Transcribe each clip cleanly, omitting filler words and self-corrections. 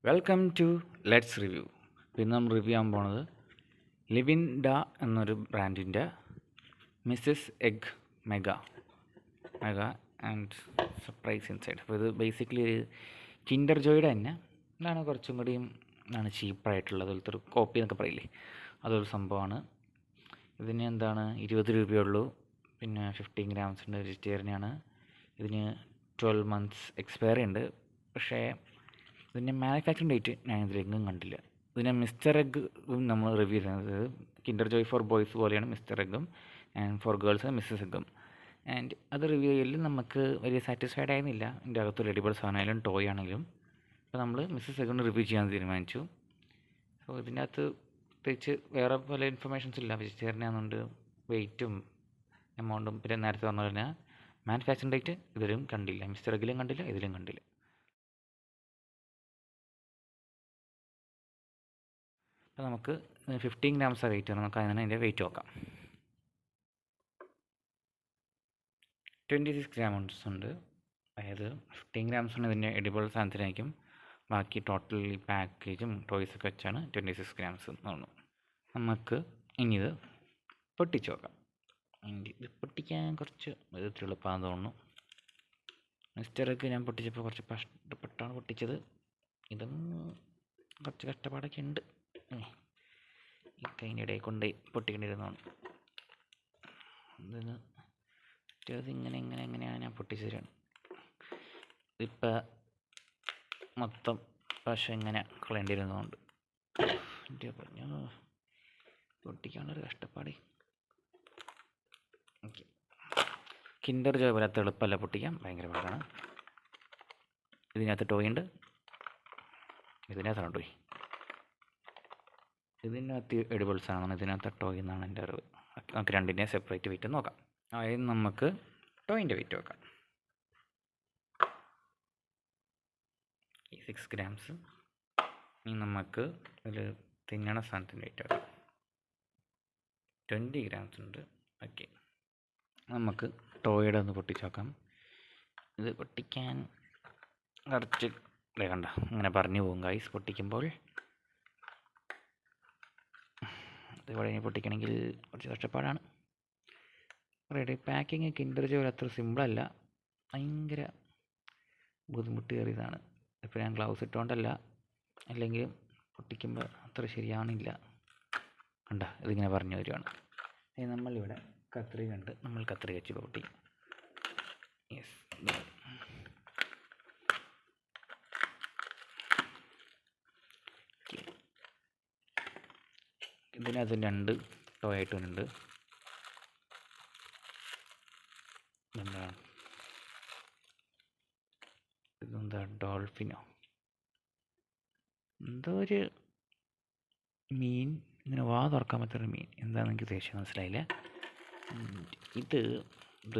Welcome to let's review. പിന്നെ നമ്മൾ review ചെയ്യാൻ പോണത് ലിവിൻഡ എന്നൊരു ബ്രാൻഡിൻ്റെ Mrs egg mega mega and surprise inside. അപ്പോൾ ഇത് ബേസിക്കലി ഒരു കിൻഡർ ജോയുടെ തന്നെ ഇതാണ് കുറച്ചും കൂടിയും ആണ് ചീപ്പായിട്ടുള്ളത്. അതുപോലത്തെ ഒരു കോപ്പി എന്നൊക്കെ പറയില്ലേ, അതൊരു സംഭവമാണ്. ഇതിന് എന്താണ് 20 രൂപയുള്ളൂ. പിന്നെ 15 ഗ്രാംസ് ഉണ്ട്. വെജിറ്റേറിയനാണ്. ഇതിന് 12 months എക്സ്പയറി ഉണ്ട്. പക്ഷേ ഇതിൻ്റെ മാനുഫാക്ചറിങ് ഡേറ്റ് ഞാൻ ഇതിലെങ്ങും കണ്ടില്ല. ഇതിനെ മിസ്റ്റർ എഗ് നമ്മൾ റിവ്യൂ ചെയ്യുന്നത് കിൻഡർ ജോയ് ഫോർ ബോയ്സ് പോലെയാണ് മിസ്റ്റർ എഗ്ഗും, ആൻഡ് ഫോർ ഗേൾസ് മിസ്സസ് എഗ്ഗും. ആൻഡ് അത് റിവ്യൂ ചെയ്യൽ നമുക്ക് വലിയ സാറ്റിസ്ഫൈഡ് ആയിരുന്നില്ല. ഇതിൻ്റെ അകത്ത് റെഡിബിൾ സാധനമായാലും ടോയ് ആണെങ്കിലും. അപ്പോൾ നമ്മൾ മിസ്സസ് എഗ്ഗിന് റിവ്യൂ ചെയ്യാൻ തീരുമാനിച്ചു. സോ ഇതിൻ്റെ അകത്ത് പ്രത്യേകിച്ച് വേറെ പല ഇൻഫർമേഷൻസ് ഇല്ല. വെജിറ്റേറിയൻ ആണെന്നുണ്ട്, വെയ്റ്റും എമൗണ്ടും. പിന്നെ നേരത്തെ പറഞ്ഞ പോലെ മാനുഫാക്ചറിങ് ഡേറ്റ് ഇതിലും കണ്ടില്ല. മിസ്റ്റർ എഗ്ഗിലും കണ്ടില്ല, ഇതിലും കണ്ടില്ല. അപ്പോൾ നമുക്ക് 15 ഗ്രാംസ് വെയിറ്റ് ആണ്. നമുക്ക് അതിന് അതിൻ്റെ വെയിറ്റ് നോക്കാം. 26 ഗ്രാംസ് ഉണ്ട്. അതായത് 15 ഗ്രാംസ് ആണ് ഇതിൻ്റെ എഡിബിൾ സാധനത്തിനായിരിക്കും. ബാക്കി ടോട്ടൽ പാക്കേജും ടോയ്സൊക്കെ വെച്ചാണ് 26 ഗ്രാംസ് എന്ന് തോന്നുന്നു. നമുക്ക് ഇനി ഇത് പൊട്ടിച്ച് നോക്കാം. ഇത് പൊട്ടിക്കാൻ കുറച്ച് വിധത്തിൽ എളുപ്പമാണെന്ന് തോന്നുന്നു. മിസ്റ്ററൊക്കെ ഞാൻ പൊട്ടിച്ചപ്പോൾ കുറച്ച് കഷ്ടപ്പെട്ടാണ് പൊട്ടിച്ചത്. ഇതും കുറച്ച് കഷ്ടപ്പാടൊക്കെ ഉണ്ട്. ഈ കൈൻ്റെ ഇടയിൽ കൊണ്ട് പൊട്ടിക്കേണ്ടിരുന്നതാണ്. ഇതിന് മറ്റേത് എങ്ങനെയാണ് ഞാൻ പൊട്ടിച്ചു തരാണ്. ഇപ്പം മൊത്തം പക്ഷെ ഇങ്ങനെ കളയേണ്ടിയിരുന്നതുകൊണ്ട് എൻ്റെ പറഞ്ഞു പൊട്ടിക്കാനുള്ളൊരു കഷ്ടപ്പാട്. ഓക്കെ, കിൻഡർ ജോയ് പോലത്തെ എളുപ്പമല്ല പൊട്ടിക്കാൻ, ഭയങ്കര പാടാണ്. ഇതിനകത്ത് ടോയ് ഉണ്ട്, ഇതിനകത്താണ് ടോയ്. ഇതിനകത്ത് എഡിബിൾസ് ആണ്, ഇതിനകത്ത് ടോയ് എന്നാണ് എൻ്റെ അറിവ്. നമുക്ക് രണ്ടിനെ സെപ്പറേറ്റ് വെയിറ്റ് നോക്കാം. അതായത് നമുക്ക് ടോയിൻ്റെ വെയിറ്റ് നോക്കാം. 6 ഗ്രാംസ്. ഇനി നമുക്ക് ഒരു തിന്നണ സാധനത്തിൻ്റെ വെയിറ്റ് നോക്കാം. 20 ഗ്രാംസ് ഉണ്ട്. ഓക്കെ, നമുക്ക് ടോയുടെ ഒന്ന് പൊട്ടിച്ച് നോക്കാം. ഇത് പൊട്ടിക്കാൻ കുറച്ച് കണ്ട അങ്ങനെ പറഞ്ഞു പോകും ഗൈസ്. പൊട്ടിക്കുമ്പോൾ ഇതിവിടെ പൊട്ടിക്കണമെങ്കിൽ കുറച്ച് കഷ്ടപ്പാടാണ്. റെഡി പാക്കിങ് കിൻഡർ ജോയ് അത്ര സിമ്പിളല്ല, ഭയങ്കര ബുദ്ധിമുട്ടേറിയതാണ്. ഇപ്പോൾ ഞാൻ ഗ്ലൗസ് ഇട്ടുകൊണ്ടല്ല, അല്ലെങ്കിൽ പൊട്ടിക്കുമ്പോൾ അത്ര ശരിയാവണില്ല. കണ്ട ഇതിങ്ങനെ പറഞ്ഞു തരുവാണ്. നമ്മളിവിടെ കത്രിക ഉണ്ട്, നമ്മൾ കത്രിക വെച്ച് പൊട്ടി. യെസ്, ഇതിനകത്ത് 2 ടോയ് ആയിട്ടുണ്ട്. ഇതെന്താ ഡോൾഫിനോ എന്തോ ഒരു മീൻ, ഇങ്ങനെ വാ തുറക്കാൻ പറ്റുന്ന മീൻ. എന്താണെന്ന് എനിക്ക് ഉദ്ദേശിച്ചത് മനസ്സിലായില്ല. ഇത്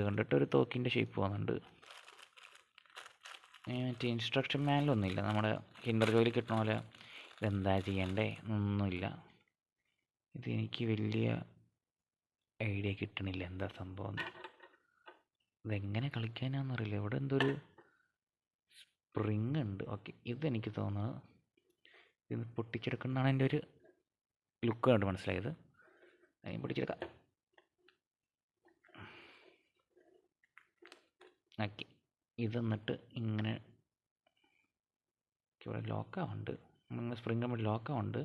കണ്ടിട്ടൊരു തോക്കിൻ്റെ ഷേപ്പ് പോകുന്നുണ്ട്. മറ്റേ ഇൻസ്ട്രക്ഷൻ മാനുവലൊന്നുമില്ല. നമ്മുടെ കിൻഡർ ജോയിൽ കിട്ടുന്ന പോലെ ഇതെന്താ ചെയ്യണ്ടേ ഒന്നുമില്ല. ഇതെനിക്ക് വലിയ ഐഡിയ കിട്ടണില്ല എന്താ സംഭവം. ഇതെങ്ങനെ കളിക്കാനാണെന്നറിയില്ല. ഇവിടെ എന്തോ ഒരു സ്പ്രിങ് ഉണ്ട്. ഓക്കെ, ഇതെനിക്ക് തോന്നുന്നത് ഇത് പൊട്ടിച്ചെടുക്കുന്നതാണ് എൻ്റെ ഒരു ലുക്ക് കണ്ട് മനസ്സിലായത്. അതിന് പൊട്ടിച്ചെടുക്കാം. ഓക്കെ, ഇത് എന്നിട്ട് ഇങ്ങനെ ഇവിടെ ലോക്കാവുണ്ട്, സ്പ്രിങ് നമ്മൾ ലോക്കാവുണ്ട്.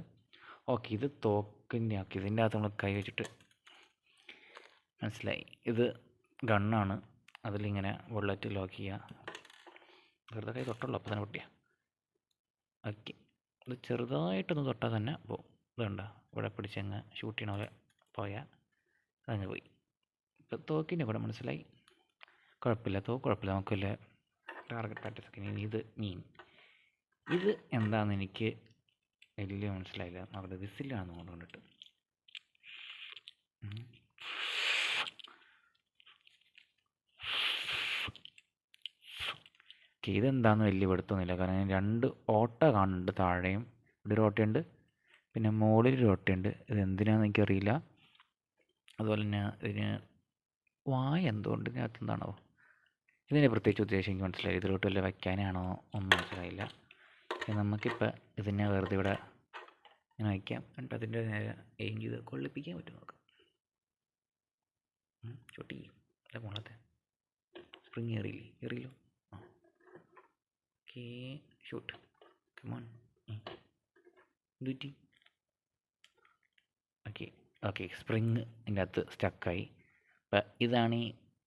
ഓക്കെ, ഇത് തോക്കിൻ്റെ ആക്കി. ഇതിൻ്റെ അകത്ത് നമ്മൾ കൈ വെച്ചിട്ട് മനസ്സിലായി. ഇത് ഗണ്ണാണ്. അതിലിങ്ങനെ ബുള്ളറ്റ് ലോക്ക് ചെയ്യുക. വെറുതെ കൈ തൊട്ടുള്ളൂ, അപ്പോൾ തന്നെ പൊട്ടിയ. ഓക്കെ, ഇത് ചെറുതായിട്ടൊന്ന് തൊട്ടാൽ തന്നെ പോകും. ഇതുണ്ടോ, ഇവിടെ പിടിച്ചങ്ങ് ഷൂട്ട് ചെയ്യണ പോലെ പോയാൽ അതങ്ങ് പോയി. ഇപ്പോൾ തോക്കിൻ്റെ കൂടെ മനസ്സിലായി. കുഴപ്പമില്ല, കുഴപ്പമില്ല, നമുക്കല്ലേ ടാർഗറ്റ് പ്രാക്ടീസ് ഒക്കെ. ഇത് മീൻ, ഇത് എന്താണെന്ന് എനിക്ക് വലിയ മനസ്സിലായില്ല. അവിടെ വിസിലാണെന്ന് കൊണ്ടിട്ട് ഇതെന്താണെന്ന് വലിയ പെടുത്തൊന്നുമില്ല. കാരണം 2 ഓട്ട കാണുന്നുണ്ട്. താഴെയും ഇവിടെ ഒരു ഓട്ടയുണ്ട്, പിന്നെ മുകളിലൊരു ഓട്ടയുണ്ട്. ഇതെന്തിനാണെന്ന് എനിക്കറിയില്ല. അതുപോലെ തന്നെ ഇതിന് വായ എന്തുകൊണ്ട് ഇതിനകത്ത് എന്താണോ, ഇതിൻ്റെ പ്രത്യേകിച്ച് ഉദ്ദേശം എനിക്ക് മനസ്സിലായി. ഇതിലോട്ട് വല്ല വയ്ക്കാനാണോ ഒന്നും മനസ്സിലായില്ല. നമുക്കിപ്പോൾ ഇതിനെ വെറുതെ ഇവിടെ ഇങ്ങനെ വയ്ക്കാം. എന്നിട്ട് അതിൻ്റെ നേരെ എയിം ചെയ്ത് കൊള്ളിപ്പിക്കാൻ പറ്റും നോക്കാം. ചൊട്ടി അല്ല മുളത്തെ സ്പ്രിങ് എറിയില്ലോ. ആ okay, shoot come on. Okay okay, spring ഇതിൻ്റെ അകത്ത് സ്റ്റക്കായി. അപ്പം ഇതാണ്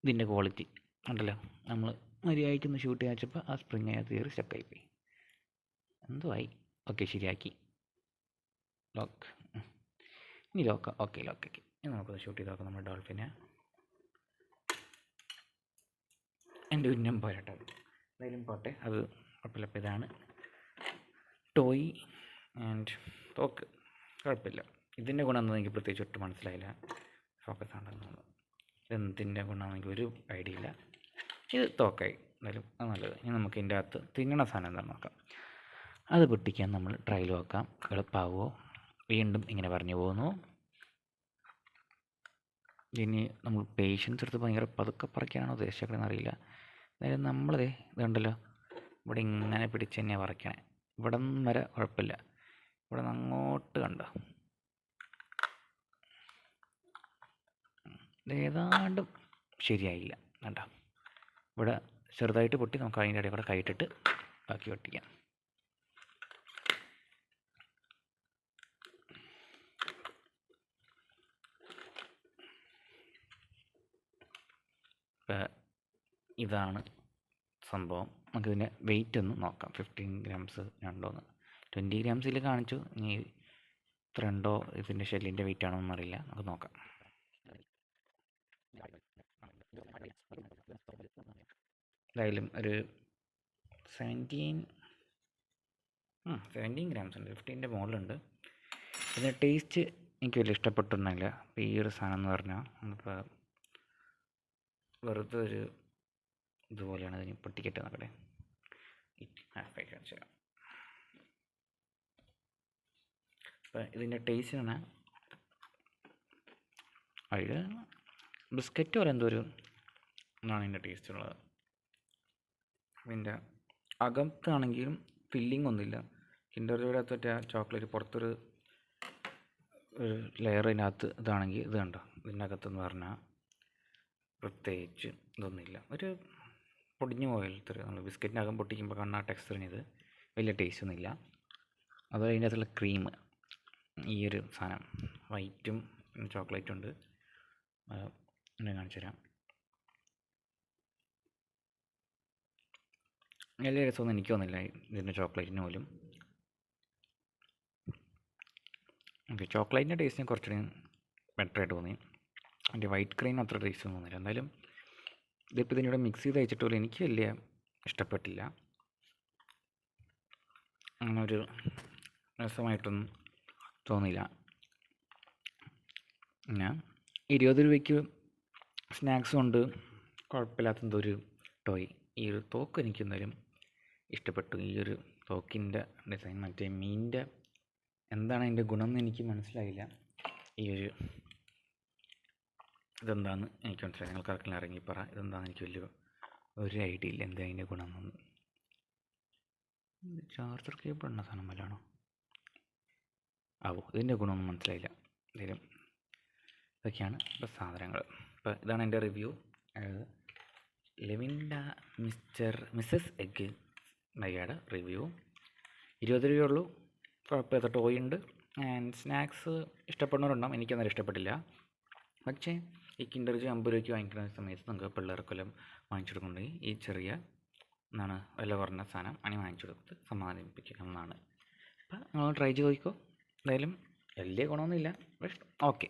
ഇതിൻ്റെ ക്വാളിറ്റി. ഉണ്ടല്ലോ, നമ്മൾ മര്യാദയ്ക്കൊന്ന് ഷൂട്ട് ചെയ്യാൻ വെച്ചപ്പോൾ ആ സ്പ്രിങ് അതിനകത്ത് കയറി സ്റ്റക്കായിപ്പോയി. എന്തോ ആയി. ഓക്കെ, ശരിയാക്കി. ലോക്ക്. ഇനി ലോക്ക്. ഓക്കെ, ലോക്കാക്കി. ഇനി നമുക്കൊന്ന് ഷൂട്ട് ചെയ്ത് നോക്കാം നമ്മുടെ ഡോൾഫിനെ. എൻ്റെ ഉന്നം പോരട്ടെ, എന്തായാലും പോട്ടെ, അത് കുഴപ്പമില്ല. അപ്പോൾ ഇതാണ് ടോയ് ആൻഡ് തോക്ക്. കുഴപ്പമില്ല. ഇതിൻ്റെ ഗുണമെന്ന് എനിക്ക് പ്രത്യേകിച്ച് ഒട്ടും മനസ്സിലായില്ല. ഫോക്കസ് ആണെന്നുള്ളത് ഇതെന്തിൻ്റെ ഗുണമെന്ന് എനിക്ക് ഒരു ഐഡിയ ഇല്ല. ഇത് തോക്കായി, എന്തായാലും അത് നല്ലത്. ഇനി നമുക്ക് ഇതിൻ്റെ അകത്ത് തിന്നണ സാധനം എന്താണെന്ന് നോക്കാം. അത് പൊട്ടിക്കാൻ നമ്മൾ ട്രയൽ നോക്കാം. എളുപ്പമാവുമോ? വീണ്ടും ഇങ്ങനെ പറഞ്ഞു പോകുന്നു. ഇനി നമ്മൾ പേഷ്യൻസ് എടുത്ത് ഭയങ്കര പതുക്കെ പറിക്കാനാണോ ഉദ്ദേശിച്ചേക്കണമെന്ന് അറിയില്ല. അതായത് നമ്മളിത് ഇതുണ്ടല്ലോ, ഇവിടെ ഇങ്ങനെ പിടിച്ച് തന്നെയാണ് പറിക്കണേ. ഇവിടെ നിന്ന് വരെ കുഴപ്പമില്ല, ഇവിടെ നിന്ന് അങ്ങോട്ട് കണ്ടോ, ഏതാണ്ടും ശരിയായില്ല. കണ്ടോ, ഇവിടെ ചെറുതായിട്ട് പൊട്ടി. നമുക്ക് അതിൻ്റെ ഇടയിൽ കൂടെ കൈയിട്ടിട്ട് ബാക്കി പൊട്ടിക്കാം. ഇതാണ് സംഭവം. നമുക്കിതിൻ്റെ വെയിറ്റ് ഒന്ന് നോക്കാം. 15 ഗ്രാംസ് ഉണ്ടോയെന്ന്. 20 ഗ്രാംസിൽ കാണിച്ചു. ഇനി ഇത്ര ഉണ്ടോ ഇതിൻ്റെ ഷെല്ലിൻ്റെ വെയിറ്റ് ആണോ എന്നറിയില്ല. നമുക്ക് നോക്കാം. എന്തായാലും ഒരു 17 ഗ്രാംസ് ഉണ്ട്. 15ൻ്റെ മുകളിലുണ്ട്. ഇതിൻ്റെ ടേസ്റ്റ് എനിക്ക് വലിയ ഇഷ്ടപ്പെട്ടൊന്നുമില്ല. അപ്പോൾ ഈ ഒരു സാധനം എന്ന് പറഞ്ഞാൽ നമുക്ക് വെറുതെ ഒരു ഇതുപോലെയാണ്. ഇതിന് പൊട്ടിക്കട്ടെ നോക്കട്ടെ. കാണിച്ചു തരാം. അപ്പം ഇതിൻ്റെ ടേസ്റ്റ് പറഞ്ഞാൽ അതിൽ ബിസ്ക്കറ്റ് പോലെ എന്തോ ഒരു എന്നാണ് ഇതിൻ്റെ ടേസ്റ്റ് ഉള്ളത്. ഇതിൻ്റെ അകത്താണെങ്കിലും ഫില്ലിംഗ് ഒന്നുമില്ല. കിൻഡർ ജോയ്ക്കകത്ത് മറ്റേ ചോക്ലേറ്റ് പുറത്തൊരു ലെയർ ഇതിനകത്ത് ഇതാണെങ്കിൽ ഇത് കണ്ടോ, ഇതിൻ്റെ അകത്തെന്ന് പറഞ്ഞാൽ പ്രത്യേകിച്ച് ഇതൊന്നുമില്ല. ഒരു പൊടിഞ്ഞു പോലത്തെ നമ്മൾ ബിസ്ക്കറ്റിൻ്റെ അകം പൊട്ടിക്കുമ്പോൾ കാണുന്ന ആ ടെക്സ്ചറിന് ഇത് വലിയ ടേസ്റ്റ് ഒന്നുമില്ല. അതുപോലെ അതിൻ്റെ അകത്തുള്ള ക്രീം, ഈ ഒരു സാധനം വൈറ്റും ചോക്ലേറ്റും ഉണ്ട്. ഞാൻ കാണിച്ചു തരാം. വലിയ രസമൊന്നും എനിക്ക് തോന്നില്ല ഇതിൻ്റെ ചോക്ലേറ്റിന് പോലും. ഓക്കെ, ചോക്ലേറ്റിൻ്റെ ടേസ്റ്റിന് കുറച്ചുകൂടി ബെറ്ററായിട്ട് തോന്നി. അതിൻ്റെ വൈറ്റ് ക്രീം അത്ര ടേസ്റ്റ് ഒന്നും തോന്നില്ല. എന്തായാലും ഇതിപ്പോൾ ഇതിനൂടെ മിക്സ് ചെയ്ത് അയച്ചിട്ട് പോലും എനിക്ക് വലിയ ഇഷ്ടപ്പെട്ടില്ല. അങ്ങനെ ഒരു രസമായിട്ടൊന്നും തോന്നിയില്ല. പിന്നെ 20 രൂപയ്ക്ക് സ്നാക്സും ഉണ്ട്. കുഴപ്പമില്ലാത്തെന്തോ ഒരു ടോയ്. ഈ ഒരു തോക്ക് എനിക്ക് എന്തായാലും ഇഷ്ടപ്പെട്ടു. ഈ ഒരു തോക്കിൻ്റെ ഡിസൈൻ, മറ്റേ മീനിൻ്റെ എന്താണ് അതിൻ്റെ ഗുണം എന്ന് എനിക്ക് മനസ്സിലായില്ല. ഈ ഒരു ഇതെന്താണെന്ന് എനിക്ക് മനസ്സിലായി. നിങ്ങൾക്ക് ആർക്കെങ്കിലും ഇറങ്ങി പറ, ഇതെന്താണെന്ന് എനിക്ക് വലിയ ഒരു ഐഡിയ ഇല്ല എന്താ അതിൻ്റെ ഗുണം എന്നൊന്നും. ചാർജർ കേബിൾ എന്ന സാധനം വല്ലതാണോ ആവോ? ഇതിൻ്റെ ഗുണമൊന്നും മനസ്സിലായില്ല. എന്തായാലും ഇതൊക്കെയാണ് ഇപ്പോൾ സാധനങ്ങൾ. ഇപ്പോൾ ഇതാണ് എൻ്റെ റിവ്യൂ. അതായത് ലിവിൻഡ മിസ്സസ് എഗ് മെഗയുടെ റിവ്യൂ. 20 രൂപയുള്ളൂ. കുഴപ്പമില്ലാത്ത ടോയ് ഉണ്ട്. And snacks ഇഷ്ടപ്പെടുന്നവരുണ്ടാവും. എനിക്കന്നേരം ഇഷ്ടപ്പെട്ടില്ല. പക്ഷേ ഈ കിൻഡർ ജോയ് 50 രൂപയ്ക്ക് വാങ്ങിക്കുന്ന സമയത്ത് നമുക്ക് പിള്ളേർക്കെല്ലാം വാങ്ങിച്ചു കൊടുക്കുന്നുണ്ടെങ്കിൽ ഈ ചെറിയ എന്താണ് വില കുറഞ്ഞ സാധനം അണി വാങ്ങിച്ചു കൊടുത്ത് സമാധാനിപ്പിക്കുന്നതാണ്. അപ്പോൾ നിങ്ങൾ ട്രൈ ചെയ്ത് നോക്കിക്കോ. എന്തായാലും വലിയ ഗുണമൊന്നുമില്ല, പക്ഷേ ഓക്കെ.